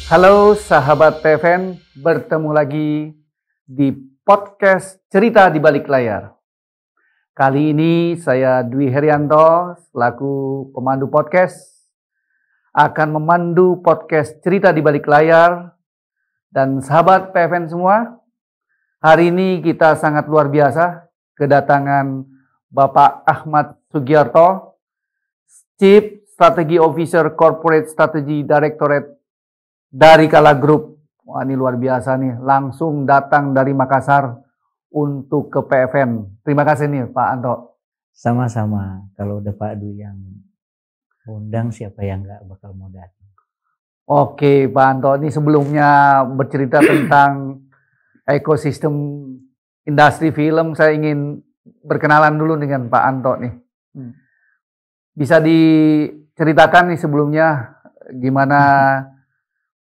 Halo sahabat PFN, bertemu lagi di podcast Cerita di Balik Layar. Kali ini saya Dwi Herianto selaku pemandu podcast akan memandu podcast Cerita di Balik Layar. Dan sahabat PFN semua, hari ini kita sangat luar biasa kedatangan Bapak Ahmad Sugiarto, Chief Strategy Officer Corporate Strategy Directorate dari Kala Group. Wah, ini luar biasa nih, langsung datang dari Makassar untuk ke PFN. Terima kasih nih Pak Anto. Sama-sama, kalau udah Pak Dwi yang undang, siapa yang nggak bakal mau datang. Oke Pak Anto, ini sebelumnya bercerita tentang ekosistem industri film, saya ingin berkenalan dulu dengan Pak Anto nih. Bisa diceritakan nih sebelumnya gimana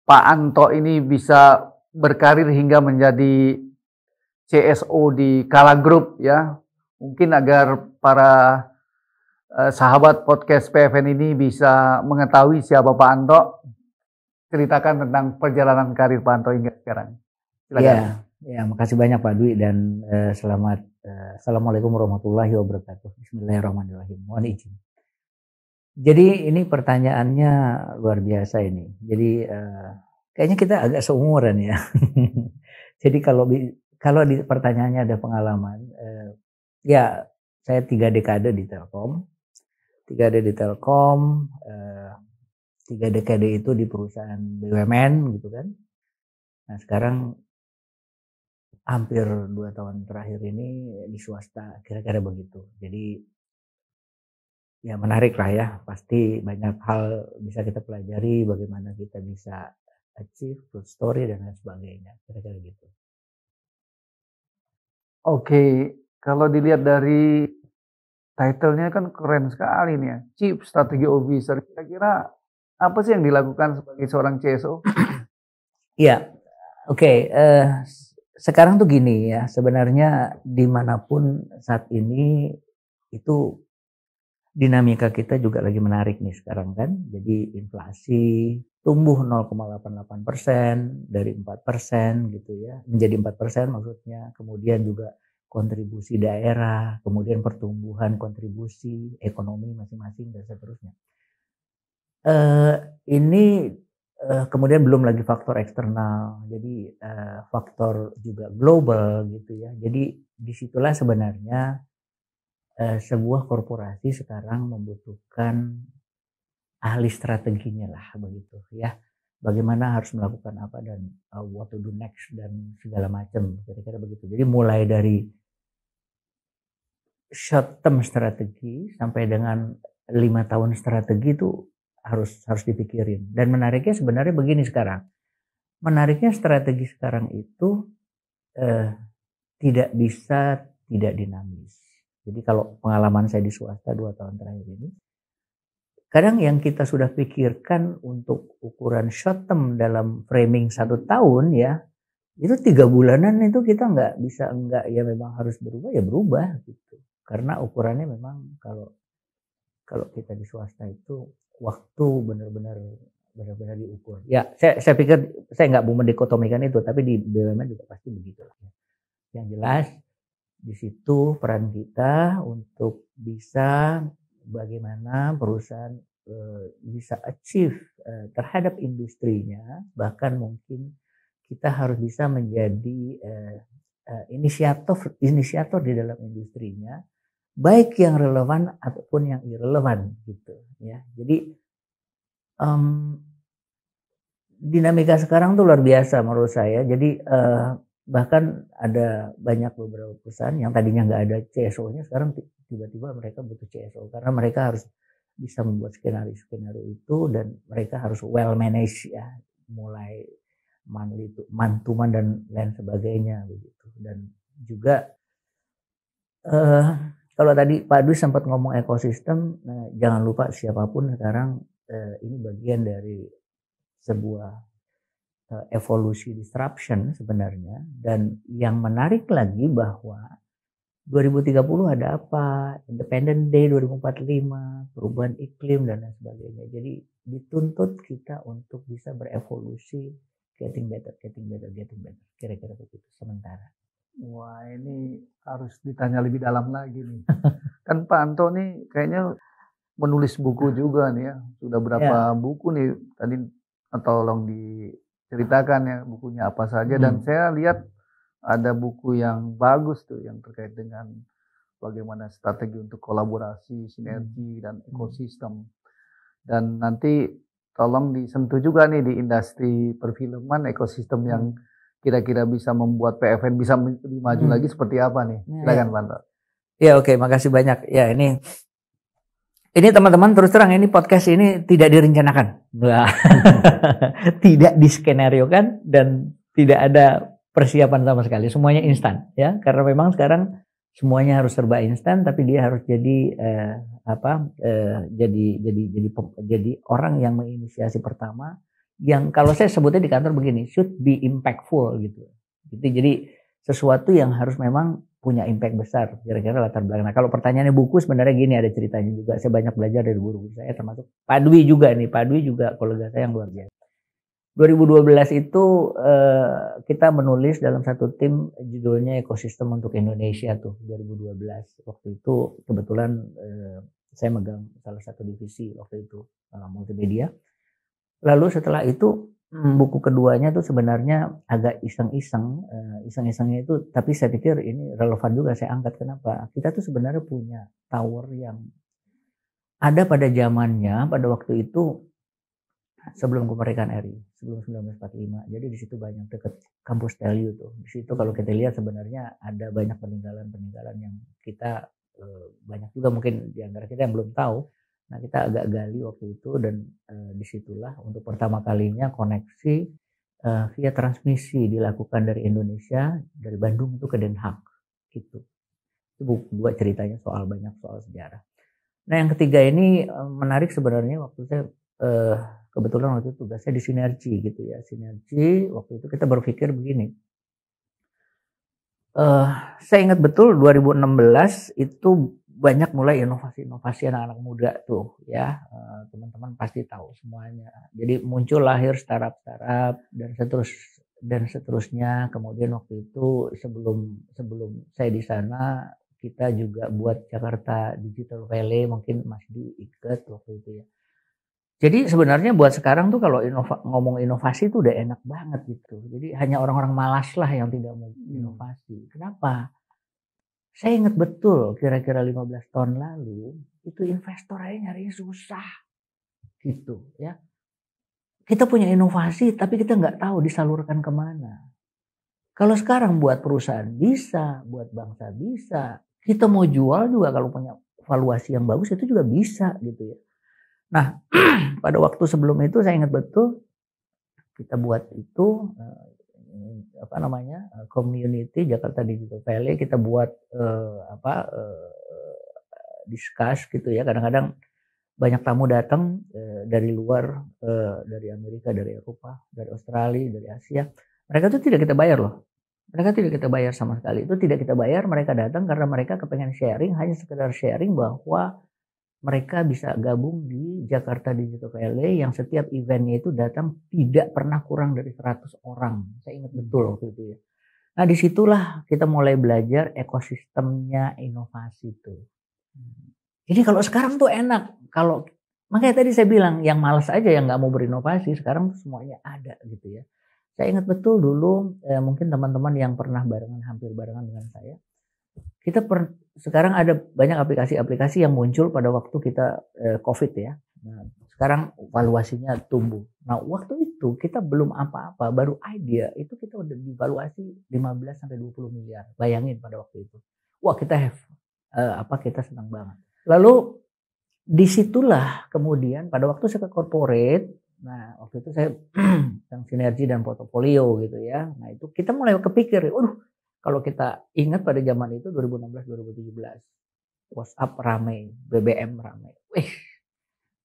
Pak Anto ini bisa berkarir hingga menjadi CSO di Kala Group ya. Mungkin agar para sahabat podcast PFN ini bisa mengetahui siapa Pak Anto. Ceritakan tentang perjalanan karir Pak Anto hingga sekarang. Silakan. Ya, makasih banyak Pak Dwi dan selamat Assalamualaikum warahmatullahi wabarakatuh. Bismillahirrahmanirrahim. Mohon izin. Jadi ini pertanyaannya luar biasa ini. Jadi kayaknya kita agak seumuran ya. Jadi kalau di pertanyaannya ada pengalaman, ya saya 3 dekade di Telkom. 3 dekade itu di perusahaan BUMN gitu kan. Nah sekarang hampir 2 tahun terakhir ini di swasta, kira-kira begitu. Jadi ya menarik lah ya, pasti banyak hal bisa kita pelajari, bagaimana kita bisa achieve, good story dan lain sebagainya, kira-kira gitu. Oke, kalau dilihat dari title-nya kan keren sekali nih ya, Chief Strategy Officer. Kira-kira apa sih yang dilakukan sebagai seorang CSO? Iya, oke. Sekarang tuh gini ya, sebenarnya dimanapun saat ini itu dinamika kita juga lagi menarik nih sekarang kan. Jadi inflasi tumbuh 0,88% dari 4% gitu ya, menjadi 4% maksudnya. Kemudian juga kontribusi daerah, kemudian pertumbuhan kontribusi ekonomi masing-masing dan seterusnya. Ini kemudian belum lagi faktor eksternal, jadi faktor juga global gitu ya. Jadi disitulah sebenarnya sebuah korporasi sekarang membutuhkan ahli strateginya lah begitu ya. Bagaimana harus melakukan apa dan what to do next dan segala macam, kira-kira begitu. Jadi mulai dari short term strategi sampai dengan 5 tahun strategi itu harus dipikirin. Dan menariknya sebenarnya begini sekarang. Menariknya strategi sekarang itu tidak bisa tidak dinamis. Jadi kalau pengalaman saya di swasta 2 tahun terakhir ini, kadang yang kita sudah pikirkan untuk ukuran short term dalam framing 1 tahun ya, itu 3 bulanan itu kita nggak bisa ya memang harus berubah ya berubah gitu. Karena ukurannya memang kalau kita di swasta itu waktu benar-benar diukur. Ya saya pikir saya nggak mau mendikotomikan itu, tapi di BUMN juga pasti begitu. Yang jelas di situ peran kita untuk bisa bagaimana perusahaan bisa achieve terhadap industrinya, bahkan mungkin kita harus bisa menjadi inisiator di dalam industrinya, baik yang relevan ataupun yang irrelevan gitu ya. Jadi dinamika sekarang tuh luar biasa menurut saya. Jadi bahkan ada banyak beberapa perusahaan yang tadinya nggak ada CSO-nya, sekarang tiba-tiba mereka butuh CSO karena mereka harus bisa membuat skenario itu dan mereka harus well manage ya, mulai mantuman dan lain sebagainya begitu. Dan juga kalau tadi Pak Dwi sempat ngomong ekosistem, jangan lupa siapapun sekarang ini bagian dari sebuah evolusi disruption sebenarnya. Dan yang menarik lagi bahwa 2030 ada apa, Independent Day 2045, perubahan iklim dan lain sebagainya. Jadi dituntut kita untuk bisa berevolusi, getting better. Kira-kira begitu sementara. Wah, ini harus ditanya lebih dalam lagi nih. Kan Pak Anto nih kayaknya menulis buku juga nih ya. Sudah berapa buku nih tadi, tolong diceritakan ya bukunya apa saja. Dan saya lihat ada buku yang bagus tuh yang terkait dengan bagaimana strategi untuk kolaborasi, sinergi, dan ekosistem. Dan nanti tolong disentuh juga nih di industri perfilman, ekosistem yang kira-kira bisa membuat PFN bisa lebih maju lagi seperti apa nih. Silakan Pak Anto. Ya oke, makasih banyak. Ya ini teman-teman terus terang ini podcast ini tidak direncanakan. Tidak diskenariokan dan tidak ada persiapan sama sekali, semuanya instan ya, karena memang sekarang semuanya harus serba instan, tapi dia harus jadi jadi orang yang menginisiasi pertama, yang kalau saya sebutnya di kantor begini, should be impactful gitu. Jadi sesuatu yang harus memang punya impact besar, kira-kira latar belakang. Nah, kalau pertanyaannya buku, sebenarnya gini, ada ceritanya juga. Saya banyak belajar dari guru-guru saya, termasuk Pak Dwi juga nih. Pak Dwi juga kolega saya yang luar biasa. 2012 itu kita menulis dalam satu tim, judulnya Ekosistem untuk Indonesia tuh 2012. Waktu itu kebetulan saya megang salah satu divisi waktu itu multimedia. Lalu setelah itu buku keduanya tuh sebenarnya agak iseng-isengnya itu, tapi saya pikir ini relevan juga saya angkat. Kenapa? Kita tuh sebenarnya punya tower yang ada pada zamannya, pada waktu itu sebelum kemerdekaan RI, sebelum 1945. Jadi di situ banyak dekat kampus Telyu tuh. Di situ kalau kita lihat sebenarnya ada banyak peninggalan-peninggalan yang kita banyak juga mungkin di antara kita yang belum tahu. Nah, kita agak gali waktu itu, dan disitulah untuk pertama kalinya koneksi via transmisi dilakukan dari Indonesia, dari Bandung itu ke Den Haag gitu. Itu dua ceritanya banyak soal sejarah. Nah, yang ketiga ini menarik sebenarnya. Waktu saya kebetulan waktu itu tugasnya di Sinergi gitu ya. Sinergi waktu itu kita berpikir begini. Saya ingat betul 2016 itu banyak mulai inovasi anak-anak muda tuh ya. Teman-teman pasti tahu semuanya. Jadi muncul lahir startup dan seterusnya. Kemudian waktu itu sebelum saya di sana, kita juga buat Jakarta Digital Valley, mungkin masih diikat waktu itu ya. Jadi sebenarnya buat sekarang tuh kalau ngomong inovasi tuh udah enak banget gitu. Jadi hanya orang-orang malas lah yang tidak mau inovasi. Kenapa? Saya ingat betul kira-kira 15 tahun lalu itu investor aja nyarinya susah gitu ya. Kita punya inovasi tapi kita nggak tahu disalurkan kemana. Kalau sekarang buat perusahaan bisa, buat bangsa bisa. Kita mau jual juga kalau punya valuasi yang bagus itu juga bisa gitu ya. Nah, pada waktu sebelum itu saya ingat betul kita buat itu community Jakarta Digital Valley, kita buat discuss gitu ya. Kadang-kadang banyak tamu datang dari luar, dari Amerika, dari Eropa, dari Australia, dari Asia. Mereka tuh tidak kita bayar loh. Mereka tidak kita bayar sama sekali. Itu tidak kita bayar, mereka datang karena mereka kepengen sharing, hanya sekedar sharing bahwa mereka bisa gabung di Jakarta Digital Valley yang setiap eventnya itu datang tidak pernah kurang dari 100 orang. Saya ingat betul waktu itu ya. Nah, disitulah kita mulai belajar ekosistemnya inovasi itu. Jadi kalau sekarang tuh enak. Makanya tadi saya bilang yang malas aja yang nggak mau berinovasi, sekarang tuh semuanya ada gitu ya. Saya ingat betul dulu mungkin teman-teman yang pernah hampir barengan dengan saya. Sekarang ada banyak aplikasi-aplikasi yang muncul pada waktu kita COVID ya. Nah, sekarang valuasinya tumbuh. Nah, waktu itu kita belum apa-apa, baru idea itu kita udah divaluasi 15-20 miliar. Bayangin pada waktu itu. Wah, kita senang banget. Lalu disitulah kemudian pada waktu saya ke corporate, nah waktu itu saya yang sinergi dan portofolio gitu ya. Nah, itu kita mulai kepikir, kalau kita ingat pada zaman itu 2016-2017, WhatsApp ramai, BBM ramai.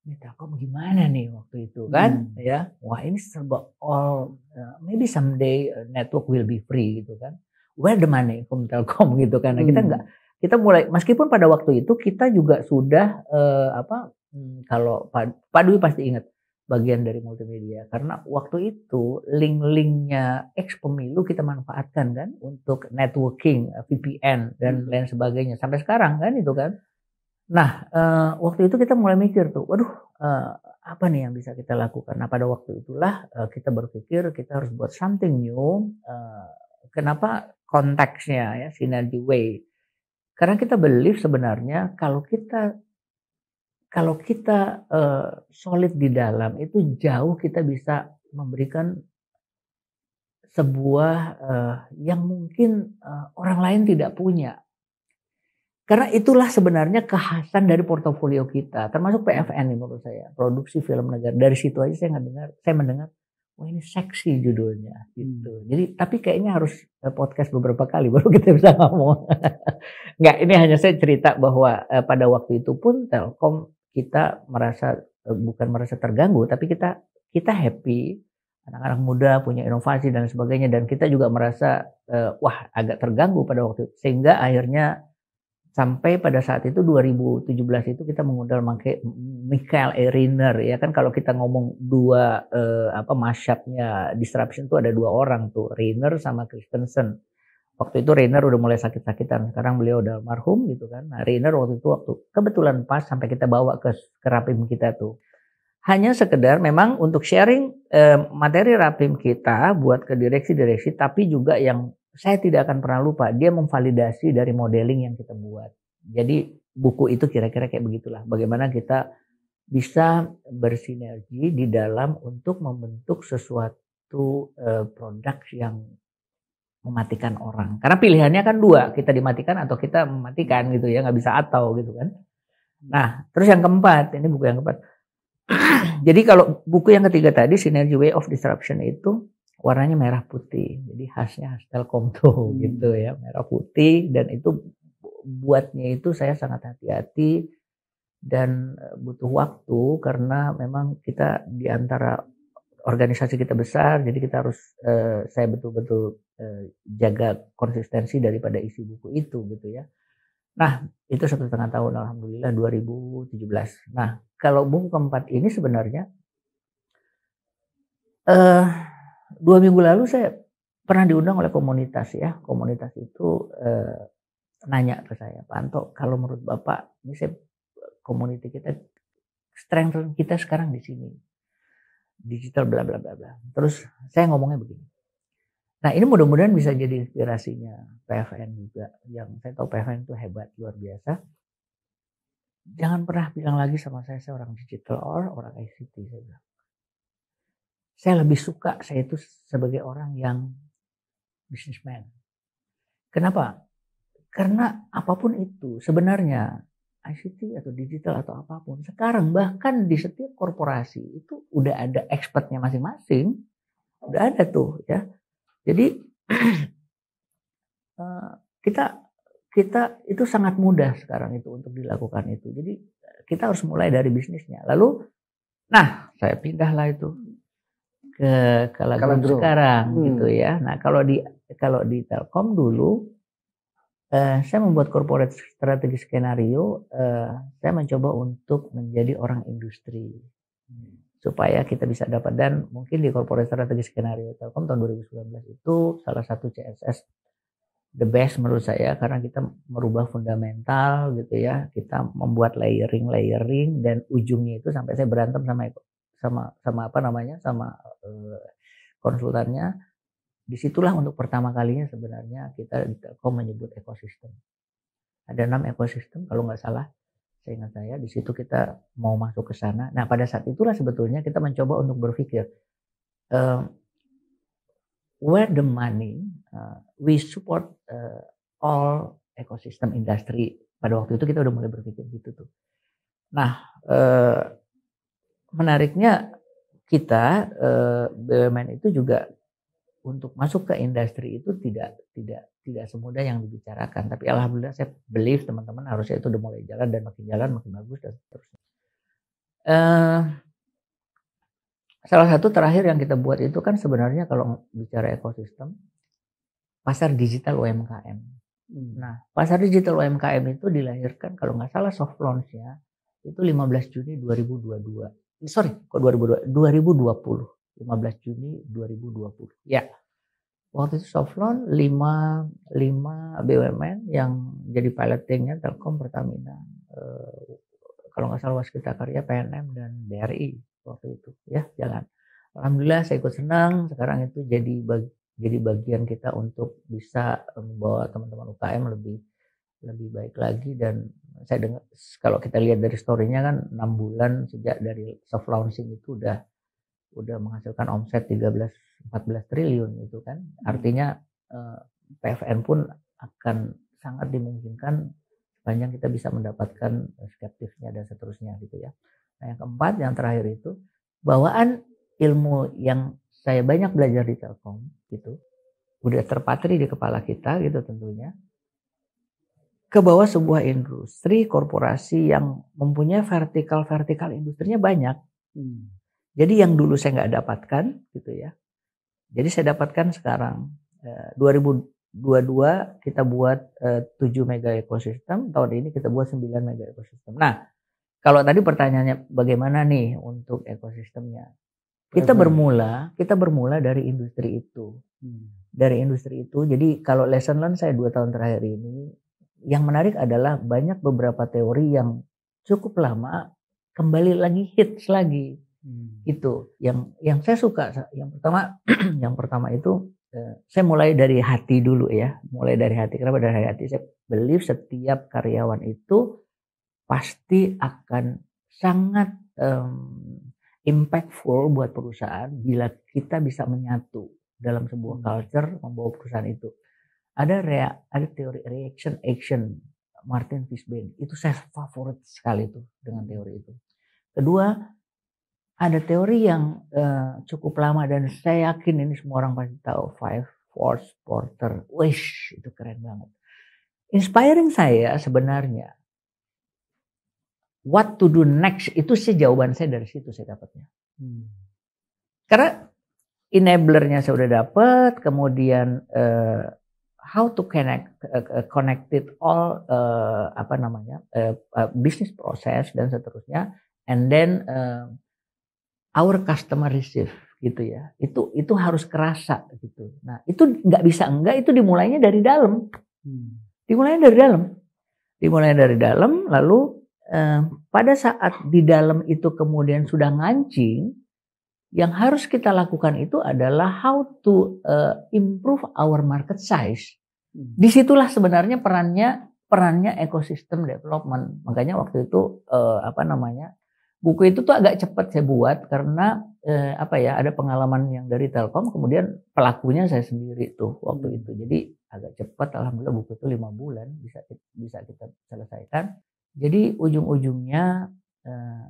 Ini Telkom gimana nih waktu itu kan? Ya, wah ini serba maybe someday network will be free gitu kan? Where the money from Telkom gitu kan? Nah, kita mulai, meskipun pada waktu itu kita juga sudah kalau Pak Dwi pasti ingat bagian dari multimedia, karena waktu itu link-linknya ex pemilu kita manfaatkan kan untuk networking, VPN dan lain sebagainya sampai sekarang kan itu kan. Nah waktu itu kita mulai mikir tuh, waduh apa nih yang bisa kita lakukan. Nah pada waktu itulah kita berpikir kita harus buat something new. Kenapa konteksnya ya Synergy Way? Karena kita believe sebenarnya kalau kita solid di dalam itu jauh kita bisa memberikan sebuah yang mungkin orang lain tidak punya. Karena itulah sebenarnya kekhasan dari portofolio kita, termasuk PFN menurut saya, produksi film negara. Dari situ aja saya mendengar, wah ini seksi judulnya gitu. Jadi tapi kayaknya harus podcast beberapa kali baru kita bisa ngomong. Enggak, ini hanya saya cerita bahwa pada waktu itu pun Telkom kita merasa bukan merasa terganggu, tapi kita happy, anak-anak muda punya inovasi dan sebagainya, dan kita juga merasa wah agak terganggu pada waktu itu, sehingga akhirnya sampai pada saat itu 2017 itu kita mengundang Michael Eriner ya kan. Kalau kita ngomong dua mashup-nya disruption itu ada dua orang tuh, Reiner sama Christensen. Waktu itu Reiner udah mulai sakit-sakitan, sekarang beliau udah almarhum gitu kan. Nah Reiner waktu itu kebetulan pas sampai kita bawa ke Rapim kita tuh. Hanya sekedar memang untuk sharing materi Rapim kita buat ke direksi-direksi, tapi juga yang saya tidak akan pernah lupa, dia memvalidasi dari modeling yang kita buat. Jadi buku itu kira-kira kayak begitulah. Bagaimana kita bisa bersinergi di dalam untuk membentuk sesuatu produk yang mematikan orang. Karena pilihannya kan dua, kita dimatikan atau kita mematikan gitu ya, nggak bisa atau gitu kan. Nah, terus yang keempat, ini buku yang keempat. Jadi kalau buku yang ketiga tadi, Synergy Way of Disruption itu warnanya merah putih. Jadi khasnya khas Telkom tuh gitu ya, merah putih, dan itu buatnya itu saya sangat hati-hati dan butuh waktu karena memang kita di antara organisasi kita besar, jadi kita harus saya betul-betul jaga konsistensi daripada isi buku itu gitu ya. Nah itu 1,5 tahun alhamdulillah 2017. Nah kalau buku keempat ini sebenarnya 2 minggu lalu saya pernah diundang oleh komunitas ya. Komunitas itu nanya ke saya, Pak Anto, kalau menurut Bapak, ini saya community kita, strength kita sekarang di sini, digital bla bla bla bla. Terus saya ngomongnya begini. Nah ini mudah-mudahan bisa jadi inspirasinya PFN juga. Yang saya tahu PFN itu hebat, luar biasa. Jangan pernah bilang lagi sama saya orang digital or orang ICT. Saya bilang. Saya lebih suka saya itu sebagai orang yang businessman. Kenapa? Karena apapun itu sebenarnya ICT atau digital atau apapun sekarang bahkan di setiap korporasi itu udah ada expertnya masing-masing, udah ada tuh ya. Jadi kita itu sangat mudah sekarang itu untuk dilakukan itu. Jadi kita harus mulai dari bisnisnya. Lalu, nah saya pindahlah itu ke Kalagroup sekarang gitu ya. Nah kalau di Telkom dulu saya membuat corporate strategi skenario, saya mencoba untuk menjadi orang industri supaya kita bisa dapat, dan mungkin di corporate strategi skenario Telkom tahun 2019 itu salah satu CSS the best menurut saya karena kita merubah fundamental gitu ya, kita membuat layering dan ujungnya itu sampai saya berantem sama konsultannya. Disitulah untuk pertama kalinya sebenarnya kita di Telkom menyebut ekosistem. Ada 6 ekosistem kalau nggak salah, seingat saya. Di situ kita mau masuk ke sana. Nah pada saat itulah sebetulnya kita mencoba untuk berpikir where the money, we support all ecosystem industry. Pada waktu itu kita udah mulai berpikir gitu tuh. Nah menariknya kita BUMN itu juga untuk masuk ke industri itu tidak semudah yang dibicarakan, tapi alhamdulillah saya believe teman-teman harusnya itu udah mulai jalan dan makin jalan makin bagus dan seterusnya. Salah satu terakhir yang kita buat itu kan sebenarnya kalau bicara ekosistem pasar digital UMKM. Nah, pasar digital UMKM itu dilahirkan kalau nggak salah soft launch-nya itu 15 Juni 2022. Sorry, kok 2020? 15 Juni 2020. Ya. Waktu itu soft launch 5 BUMN yang jadi pilotingnya Telkom, Pertamina, kalau nggak salah Waskita Karya, PNM dan BRI waktu itu ya jalan. Alhamdulillah saya ikut senang. Sekarang itu jadi bagian kita untuk bisa membawa teman-teman UKM lebih baik lagi. Dan saya dengar kalau kita lihat dari story-nya kan 6 bulan sejak dari soft launching itu udah menghasilkan omset 13-14 triliun itu kan. Artinya PFN pun akan sangat dimungkinkan sepanjang kita bisa mendapatkan skeptisnya dan seterusnya gitu ya. Nah, yang keempat, yang terakhir itu bawaan ilmu yang saya banyak belajar di Telkom gitu udah terpatri di kepala kita gitu tentunya, ke bawah sebuah industri korporasi yang mempunyai vertikal industrinya banyak. Jadi yang dulu saya nggak dapatkan gitu ya, jadi saya dapatkan sekarang. 2022 kita buat 7 mega ekosistem, tahun ini kita buat 9 mega ekosistem. Nah, kalau tadi pertanyaannya bagaimana nih untuk ekosistemnya, kita bermula dari industri itu. Dari industri itu, jadi kalau lesson learn saya 2 tahun terakhir ini, yang menarik adalah banyak beberapa teori yang cukup lama kembali lagi hits lagi. Itu yang saya suka. Yang pertama itu saya mulai dari hati dulu ya. Mulai dari hati. Kenapa dari hati? Saya believe setiap karyawan itu pasti akan sangat impactful buat perusahaan bila kita bisa menyatu dalam sebuah culture membawa perusahaan itu. Ada teori reaction action Martin Fishbein. Itu saya favorit sekali tuh dengan teori itu. Kedua, ada teori yang cukup lama dan saya yakin ini semua orang pasti tahu, 5 Force Porter. Wish, itu keren banget. Inspiring saya sebenarnya. What to do next, itu sih jawaban saya dari situ saya dapatnya. Karena enablernya saya udah dapat, kemudian how to connected all business process dan seterusnya, and then our customer receive gitu ya. Itu harus kerasa gitu. Nah, itu nggak bisa enggak, itu dimulainya dari dalam. Dimulainya dari dalam, lalu pada saat di dalam itu kemudian sudah ngancing, yang harus kita lakukan itu adalah how to improve our market size. Disitulah sebenarnya perannya ekosistem development. Makanya waktu itu buku itu tuh agak cepat saya buat karena ada pengalaman yang dari Telkom, kemudian pelakunya saya sendiri tuh waktu itu. Jadi agak cepat, alhamdulillah buku itu 5 bulan bisa kita selesaikan. Jadi ujung-ujungnya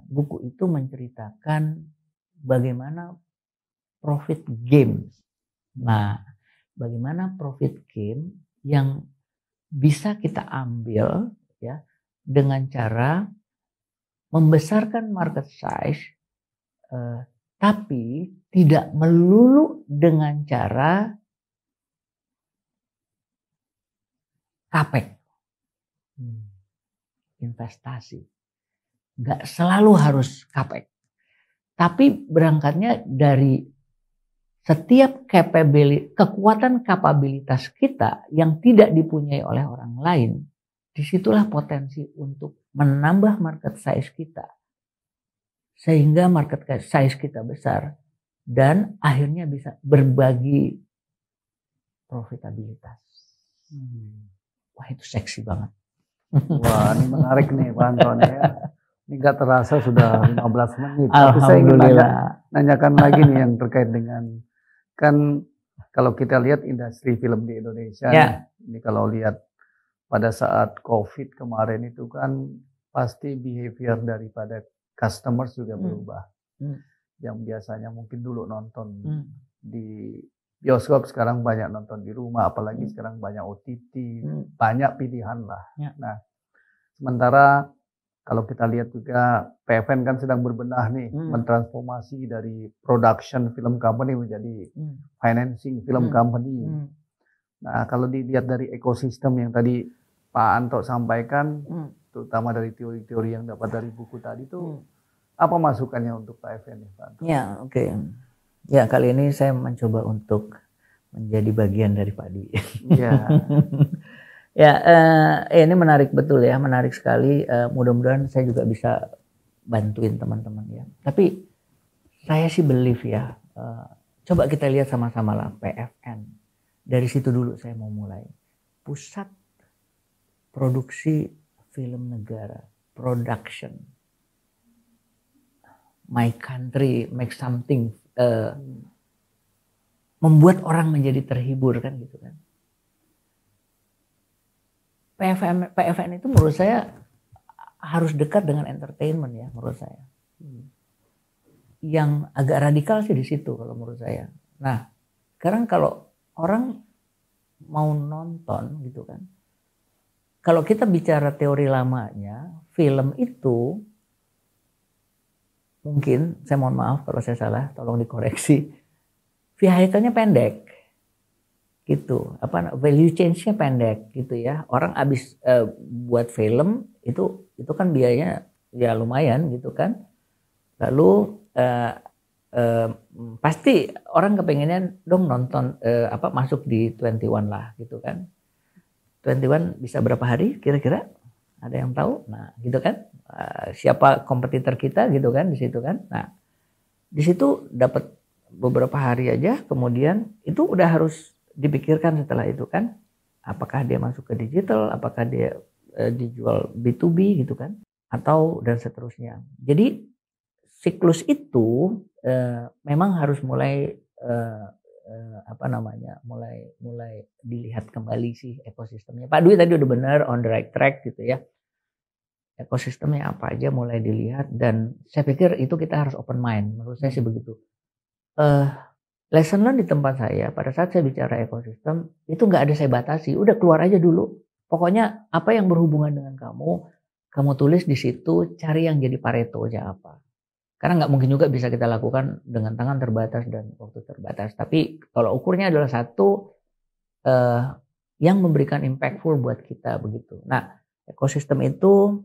buku itu menceritakan bagaimana profit game. Nah, bagaimana profit game yang bisa kita ambil ya dengan cara membesarkan market size, tapi tidak melulu dengan cara capex. Investasi. Nggak selalu harus capex. Tapi berangkatnya dari setiap kekuatan kapabilitas kita yang tidak dipunyai oleh orang lain. Disitulah potensi untuk menambah market size kita. Sehingga market size kita besar. Dan akhirnya bisa berbagi profitabilitas. Wah, itu seksi banget. Wah, ini menarik nih Pak Anton ya. Ini gak terasa sudah 15 menit. Tapi saya ingin nanyakan lagi nih yang terkait dengan, kan kalau kita lihat industri film di Indonesia, ini kalau lihat pada saat COVID kemarin itu kan pasti behavior daripada customers juga berubah. Yang biasanya mungkin dulu nonton di bioskop, sekarang banyak nonton di rumah, apalagi sekarang banyak OTT, banyak pilihan lah. Nah, sementara kalau kita lihat juga PFN kan sedang berbenah nih, mentransformasi dari production film company menjadi financing film company. Nah, kalau dilihat dari ekosistem yang tadi Pak Anto sampaikan, terutama dari teori-teori yang dapat dari buku tadi itu, apa masukannya untuk PFN ya, Pak Anto? Ya, oke. Ya, kali ini saya mencoba untuk menjadi bagian dari Padi. Ya. Ya, ini menarik betul ya, menarik sekali. Mudah-mudahan saya juga bisa bantuin teman-teman ya. Tapi saya sih believe ya, coba kita lihat sama-sama lah PFN. Dari situ dulu saya mau mulai. Pusat produksi film negara, production. My country make something, membuat orang menjadi terhibur kan gitu kan. PFN itu menurut saya harus dekat dengan entertainment ya menurut saya. Yang agak radikal sih di situ kalau menurut saya. Nah, sekarang kalau orang mau nonton gitu kan. Kalau kita bicara teori lamanya, film itu mungkin, saya mohon maaf kalau saya salah, tolong dikoreksi. Vehicle-nya pendek. Gitu. Value change-nya pendek gitu ya. Orang habis buat film itu kan biayanya ya lumayan gitu kan. Lalu pasti orang kepengennya dong nonton masuk di 21 lah gitu kan. 21 bisa berapa hari kira-kira? Ada yang tahu? Nah, gitu kan. Siapa kompetitor kita gitu kan di situ kan. Nah, di situ dapat beberapa hari aja, kemudian itu udah harus dipikirkan setelah itu kan. Apakah dia masuk ke digital, apakah dia dijual B2B gitu kan, atau dan seterusnya. Jadi siklus itu memang harus mulai mulai dilihat kembali sih ekosistemnya. Pak Dwi tadi udah benar on the right track gitu ya. Ekosistemnya apa aja mulai dilihat, dan saya pikir itu kita harus open mind. Menurut saya sih begitu. Lesson learn di tempat saya pada saat saya bicara ekosistem itu nggak ada saya batasi. Udah keluar aja dulu. Pokoknya apa yang berhubungan dengan kamu tulis di situ. Cari yang jadi Pareto aja apa. Karena nggak mungkin juga bisa kita lakukan dengan tangan terbatas dan waktu terbatas. Tapi kalau ukurnya adalah satu yang memberikan impactful buat kita begitu. Nah, ekosistem itu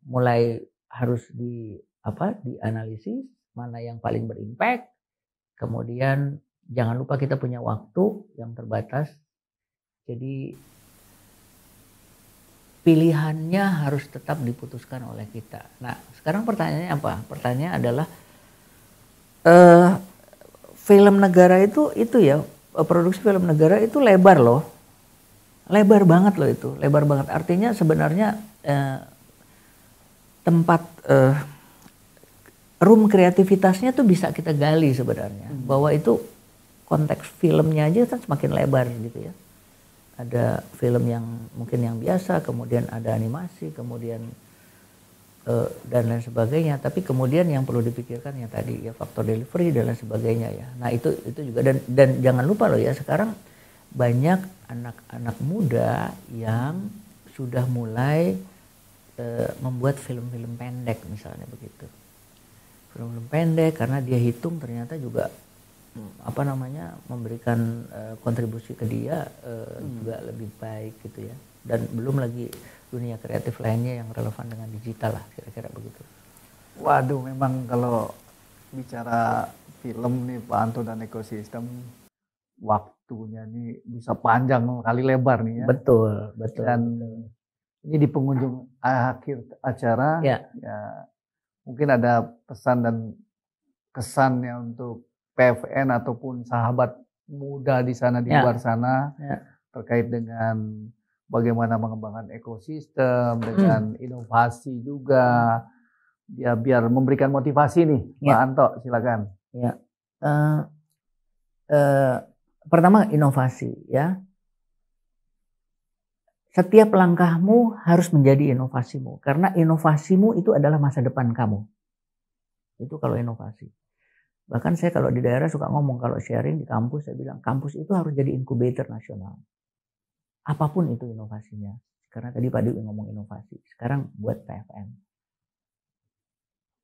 mulai harus dianalisis mana yang paling berimpact. Kemudian jangan lupa kita punya waktu yang terbatas. Jadi pilihannya harus tetap diputuskan oleh kita. Nah, sekarang pertanyaannya apa? Pertanyaannya adalah film negara itu ya, produksi film negara itu lebar loh. Lebar banget loh itu, lebar banget. Artinya sebenarnya tempat room kreativitasnya tuh bisa kita gali sebenarnya. Bahwa itu konteks filmnya aja kan semakin lebar gitu ya. Ada film yang mungkin yang biasa, kemudian ada animasi, kemudian dan lain sebagainya. Tapi kemudian yang perlu dipikirkan yang tadi ya faktor delivery dan lain sebagainya ya. Nah itu juga dan jangan lupa loh ya, sekarang banyak anak-anak muda yang sudah mulai membuat film-film pendek misalnya begitu. Film-film pendek karena dia hitung ternyata juga memberikan kontribusi ke dia juga lebih baik gitu ya. Dan belum lagi dunia kreatif lainnya yang relevan dengan digital lah, kira-kira begitu. Waduh, memang kalau bicara film nih Pak Anto dan ekosistem, waktunya nih bisa panjang kali lebar nih ya. Betul. Dan ini di penghujung akhir acara ya mungkin ada pesan dan kesannya untuk PFN ataupun sahabat muda di sana di luar sana terkait dengan bagaimana mengembangkan ekosistem dengan inovasi juga ya, biar memberikan motivasi nih Pak Anto, silakan. Ya, pertama inovasi ya. Setiap langkahmu harus menjadi inovasimu karena inovasimu itu adalah masa depan kamu. Itu kalau inovasi. Bahkan saya kalau di daerah suka ngomong, kalau sharing di kampus saya bilang kampus itu harus jadi inkubator nasional. Apapun itu inovasinya. Karena tadi Pak Dewi ngomong inovasi. Sekarang buat PFN.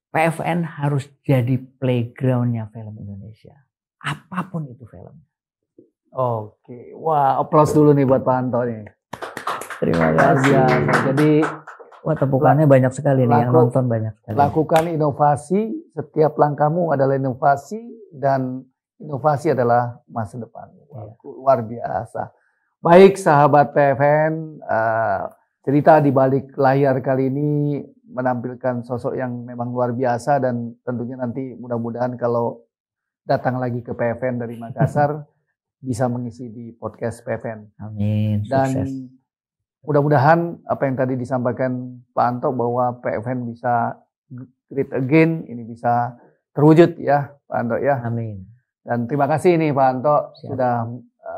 PFN harus jadi playgroundnya film Indonesia. Apapun itu film. Oke, wah aplaus dulu nih buat Pak Anto nih. Terima kasih. Jadi wah tepukannya banyak sekali nih, yang nonton banyak sekali. Lakukan inovasi, setiap langkahmu adalah inovasi dan inovasi adalah masa depan. Luar biasa. Baik sahabat PFN, cerita di balik layar kali ini menampilkan sosok yang memang luar biasa dan tentunya nanti mudah-mudahan kalau datang lagi ke PFN dari Makassar bisa mengisi di podcast PFN. Amin. Dan sukses. Mudah-mudahan apa yang tadi disampaikan Pak Anto bahwa PFN bisa great again, ini bisa terwujud ya Pak Anto ya. Amin. Dan terima kasih nih Pak Anto sudah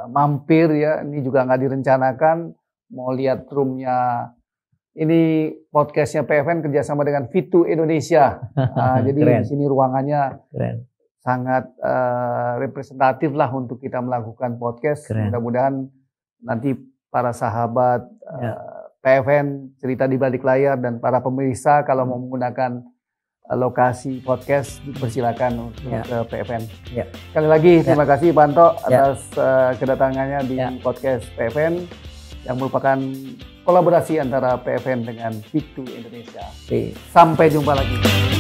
mampir ya, ini juga nggak direncanakan, mau lihat roomnya. Ini podcastnya PFN kerjasama dengan Fit2 Indonesia. Jadi di sini ruangannya sangat representatif lah untuk kita melakukan podcast. Mudah-mudahan nanti para sahabat PFN cerita di balik layar dan para pemirsa kalau mau menggunakan lokasi podcast dipersilakan untuk ke PFN. Sekali lagi terima kasih Pak Anto atas kedatangannya di podcast PFN yang merupakan kolaborasi antara PFN dengan Fit2 Indonesia. Sampai jumpa lagi.